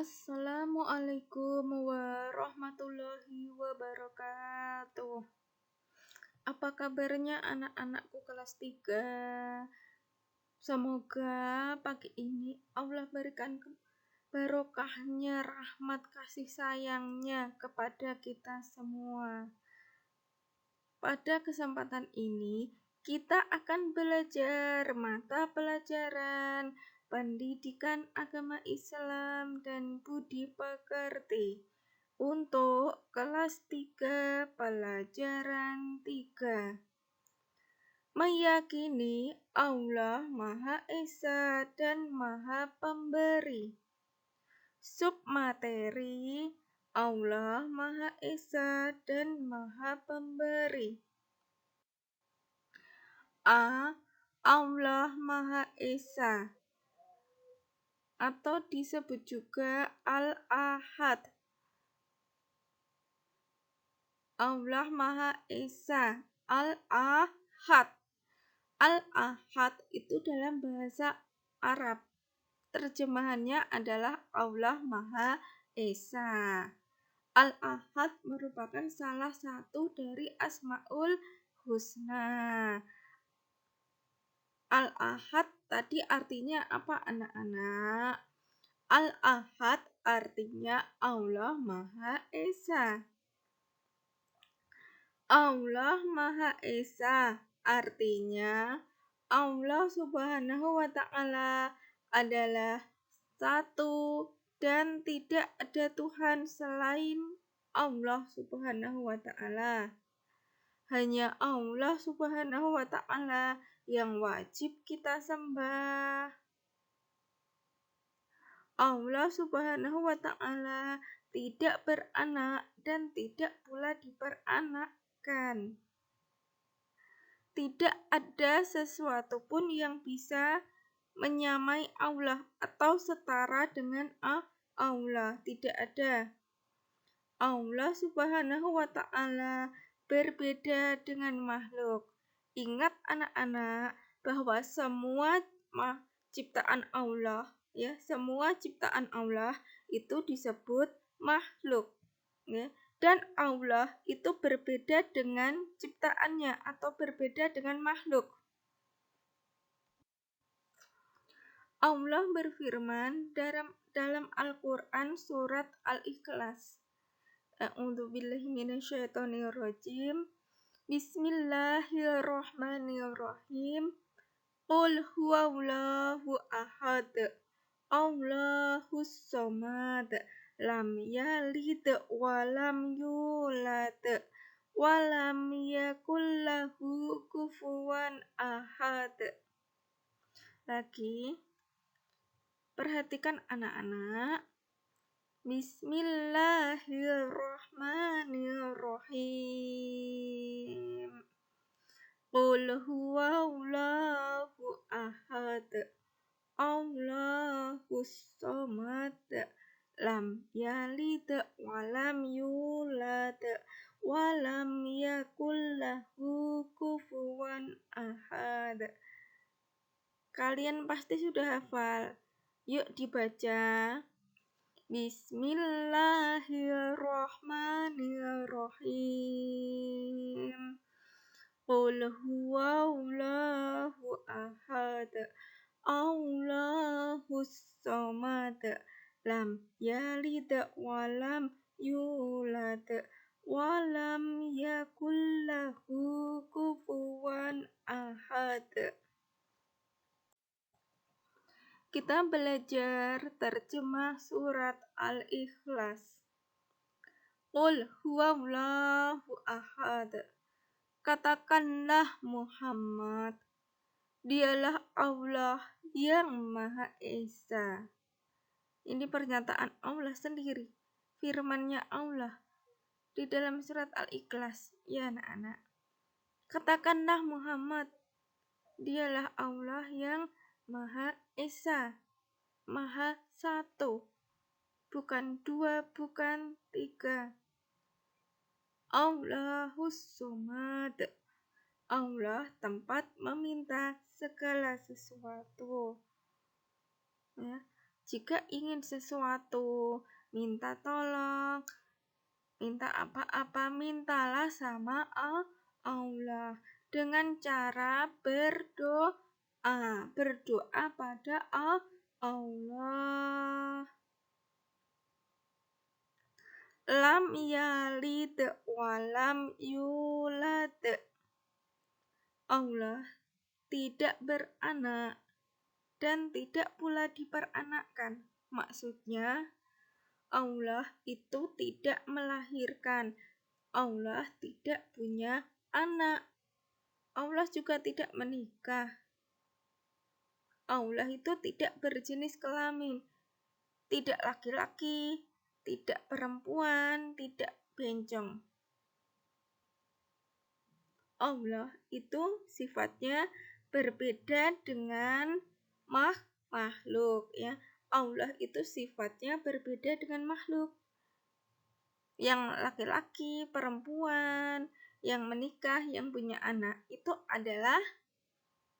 Assalamualaikum warahmatullahi wabarakatuh. Apa kabarnya anak-anakku kelas 3? Semoga pagi ini Allah berikan barokahnya, rahmat kasih sayangnya kepada kita semua. Pada kesempatan ini kita akan belajar mata pelajaran Pendidikan Agama Islam dan Budi Pekerti untuk kelas 3 pelajaran 3. Meyakini Allah Maha Esa dan Maha Pemberi. Submateri Allah Maha Esa dan Maha Pemberi. A. Allah Maha Esa atau disebut juga Al-Ahad. Allah Maha Esa, Al-Ahad. Al-Ahad itu dalam bahasa Arab. Terjemahannya adalah Allah Maha Esa. Al-Ahad merupakan salah satu dari Asmaul Husna. Al-Ahad tadi artinya apa anak-anak? Al-Ahad artinya Allah Maha Esa. Allah Maha Esa artinya Allah Subhanahu wa Ta'ala adalah satu dan tidak ada Tuhan selain Allah Subhanahu wa Ta'ala. Hanya Allah Subhanahu wa Ta'ala yang wajib kita sembah. Allah Subhanahu wa Ta'ala tidak beranak dan tidak pula diperanakkan. Tidak ada sesuatu pun yang bisa menyamai Allah atau setara dengan Allah. Tidak ada. Allah Subhanahu wa Ta'ala berbeda dengan makhluk. Ingat anak-anak bahwa semua ciptaan Allah, semua ciptaan Allah itu disebut makhluk, dan Allah itu berbeda dengan ciptaannya atau berbeda dengan makhluk. Allah berfirman dalam Al-Quran surat Al-Ikhlas. A'udzubillahi minasyaitonirrajim. Bismillahirrahmanirrahim. Qul huwallahu ahad. Allahus samad. Lam yalid wa lam yulad wa lam yakul lahu kufuwan ahad. Lagi, perhatikan anak-anak. Bismillahirrahmanirrahim. Qul huwallahu ahad. Allahus samad. Lam yalid wa lam yulad wa lam yakul lahu kufuwan ahad. Kalian pasti sudah hafal. Yuk dibaca. Bismillahirrahmanirrahim. Qul huwallahu ahad. Allahus samad. Lam yalid wa lam yulad wa lam yakul lahu kufuwan ahad. Kita belajar terjemah surat Al-Ikhlas. Qul huwallahu ahad. Katakanlah Muhammad, dialah Allah yang Maha Esa. Ini pernyataan Allah sendiri, firman-Nya Allah di dalam surat Al-Ikhlas. Ya anak-anak, katakanlah Muhammad, dialah Allah yang Maha Esa, Maha Satu, bukan dua, bukan tiga. Allahus samad. Allah tempat meminta segala sesuatu. jika ingin sesuatu, minta tolong, minta apa-apa, mintalah sama Allah dengan cara berdoa pada Allah. Lam yalid walam yulad. Allah tidak beranak dan tidak pula diperanakkan. Maksudnya, Allah itu tidak melahirkan. Allah tidak punya anak. Allah juga tidak menikah. Allah itu tidak berjenis kelamin. Tidak laki-laki, tidak perempuan, tidak bencong. Allah itu sifatnya berbeda dengan makhluk ya. Allah itu sifatnya berbeda dengan makhluk. Yang laki-laki, perempuan, yang menikah, yang punya anak itu adalah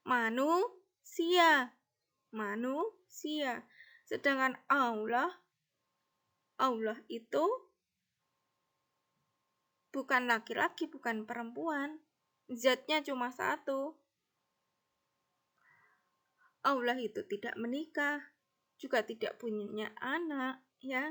manusia. Sedangkan Allah itu bukan laki-laki, bukan perempuan. Zatnya cuma satu. Allah itu tidak menikah, juga tidak punya anak, ya.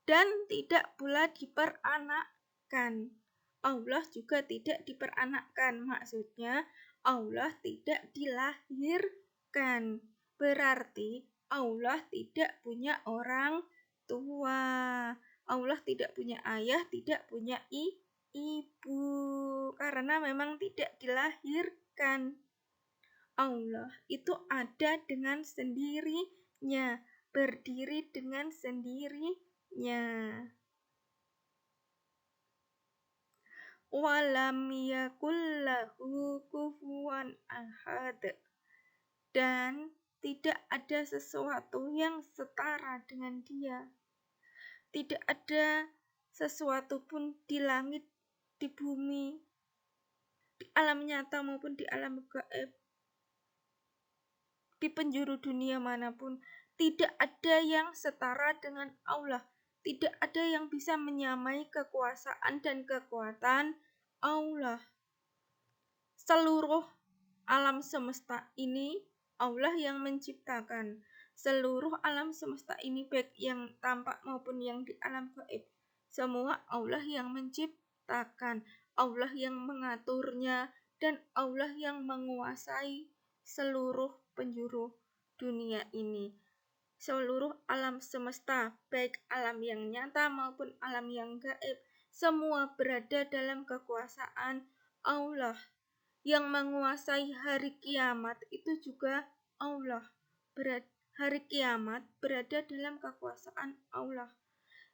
Dan tidak pula diperanakkan. Allah juga tidak diperanakkan. Maksudnya Allah tidak dilahirkan. Berarti Allah tidak punya orang tua. Allah tidak punya ayah, tidak punya ibu. Karena memang tidak dilahirkan. Allah itu ada dengan sendirinya, berdiri dengan sendirinya. Walam yakul lahu kufuwan ahad. Dan tidak ada sesuatu yang setara dengan Dia. Tidak ada sesuatu pun di langit, di bumi, di alam nyata maupun di alam gaib, di penjuru dunia manapun, tidak ada yang setara dengan Allah. Tidak ada yang bisa menyamai kekuasaan dan kekuatan Allah. Seluruh alam semesta ini Allah yang menciptakan. Seluruh alam semesta ini baik yang tampak maupun yang di alam gaib, semua Allah yang menciptakan, Allah yang mengaturnya, dan Allah yang menguasai seluruh penjuru dunia ini. Seluruh alam semesta, baik alam yang nyata maupun alam yang gaib, semua berada dalam kekuasaan Allah. Yang menguasai hari kiamat itu juga Allah. Hari kiamat berada dalam kekuasaan Allah.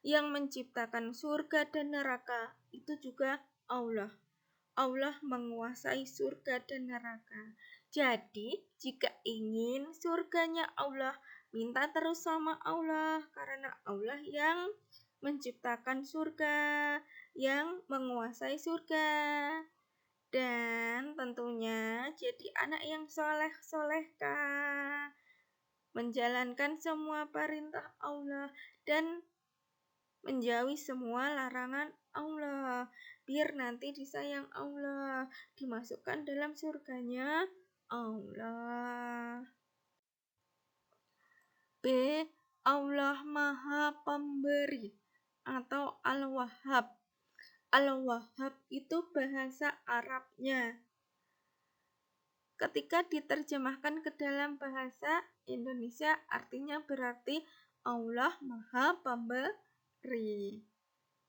Yang menciptakan surga dan neraka itu juga Allah. Allah menguasai surga dan neraka. Jadi, jika ingin surganya Allah, minta terus sama Allah, karena Allah yang menciptakan surga, yang menguasai surga. Dan tentunya jadi anak yang soleh-solehkah, menjalankan semua perintah Allah dan menjauhi semua larangan Allah, biar nanti disayang Allah, dimasukkan dalam surganya Allah. B. Allah Maha Pemberi atau Al-Wahhab. Al-Wahhab itu bahasa Arabnya. Ketika diterjemahkan ke dalam bahasa Indonesia, artinya berarti Allah Maha Pemberi.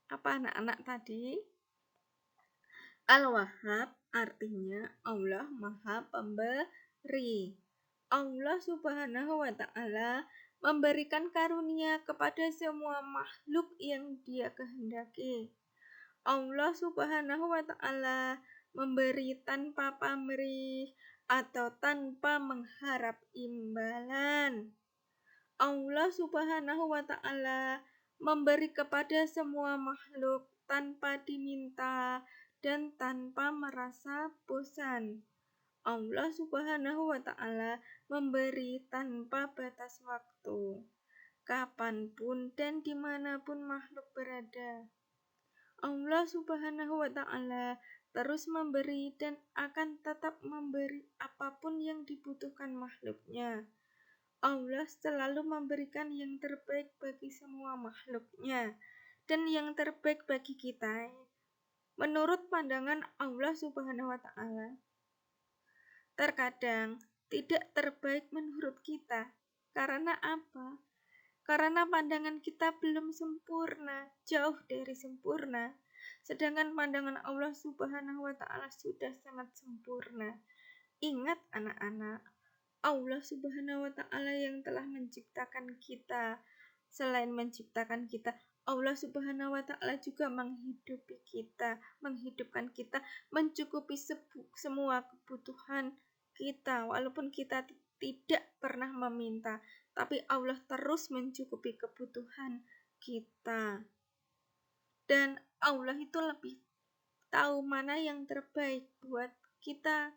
Apa anak-anak tadi? Al-Wahhab artinya Allah Maha Pemberi. Allah Subhanahu wa Ta'ala memberikan karunia kepada semua makhluk yang Dia kehendaki. Allah Subhanahu wa Ta'ala memberi tanpa pamrih atau tanpa mengharap imbalan. Allah Subhanahu wa Ta'ala memberi kepada semua makhluk tanpa diminta dan tanpa merasa bosan. Allah Subhanahu wa Ta'ala memberi tanpa batas waktu, kapanpun dan dimanapun makhluk berada. Allah Subhanahu wa Ta'ala terus memberi dan akan tetap memberi apapun yang dibutuhkan makhluknya. Allah selalu memberikan yang terbaik bagi semua makhluknya dan yang terbaik bagi kita menurut pandangan Allah Subhanahu wa Ta'ala. Terkadang tidak terbaik menurut kita. Karena apa? Karena pandangan kita belum sempurna, jauh dari sempurna. Sedangkan pandangan Allah Subhanahu wa Ta'ala sudah sangat sempurna. Ingat anak-anak, Allah Subhanahu wa Ta'ala yang telah menciptakan kita. Selain menciptakan kita, Allah Subhanahu wa Ta'ala juga menghidupkan kita, mencukupi semua kebutuhan kita, walaupun kita tidak pernah meminta, tapi Allah terus mencukupi kebutuhan kita. Dan Allah itu lebih tahu mana yang terbaik buat kita,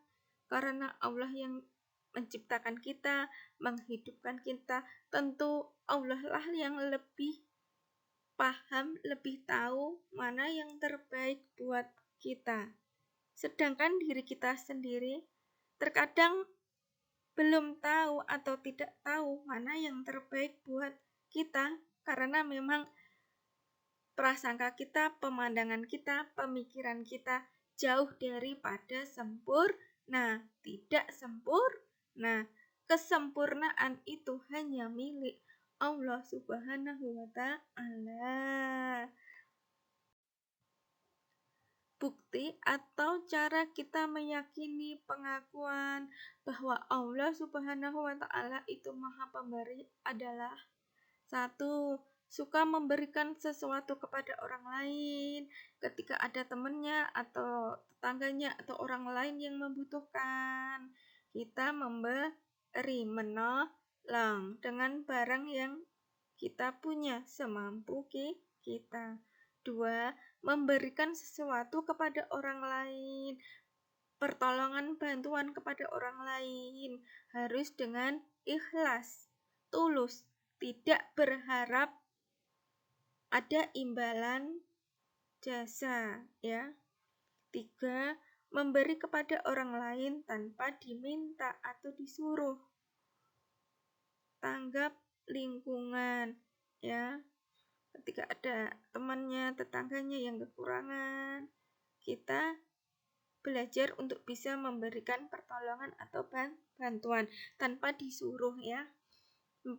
karena Allah yang menciptakan kita, menghidupkan kita, tentu Allah lah yang lebih paham, lebih tahu mana yang terbaik buat kita. Sedangkan diri kita sendiri terkadang belum tahu atau tidak tahu mana yang terbaik buat kita, karena memang prasangka kita, pemandangan kita, pemikiran kita jauh daripada sempurna, tidak sempurna. Kesempurnaan itu hanya milik Allah Subhanahu wa Ta'ala. Bukti atau cara kita meyakini pengakuan bahwa Allah Subhanahu wa Ta'ala itu Maha Pemberi adalah: 1. Suka memberikan sesuatu kepada orang lain ketika ada temannya atau tetangganya atau orang lain yang membutuhkan. Kita memberi, menolong dengan barang yang kita punya semampu kita. 2. Memberikan sesuatu kepada orang lain. Pertolongan, bantuan kepada orang lain harus dengan ikhlas, tulus, tidak berharap ada imbalan jasa, ya. 3. Memberi kepada orang lain tanpa diminta atau disuruh. Tanggap lingkungan, ya. Ketika ada temannya, tetangganya yang kekurangan, kita belajar untuk bisa memberikan pertolongan atau bantuan tanpa disuruh, ya. 4.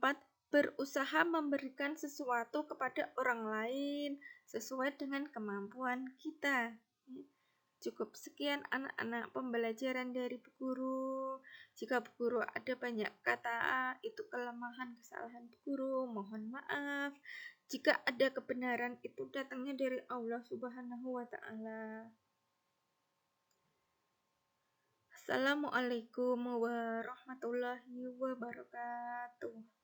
Berusaha memberikan sesuatu kepada orang lain sesuai dengan kemampuan kita. Cukup sekian anak-anak pembelajaran dari Bu Guru. Jika Bu Guru ada banyak kata itu kelemahan, kesalahan Bu Guru, mohon maaf. Jika ada kebenaran itu datangnya dari Allah Subhanahu wa Ta'ala. Assalamualaikum warahmatullahi wabarakatuh.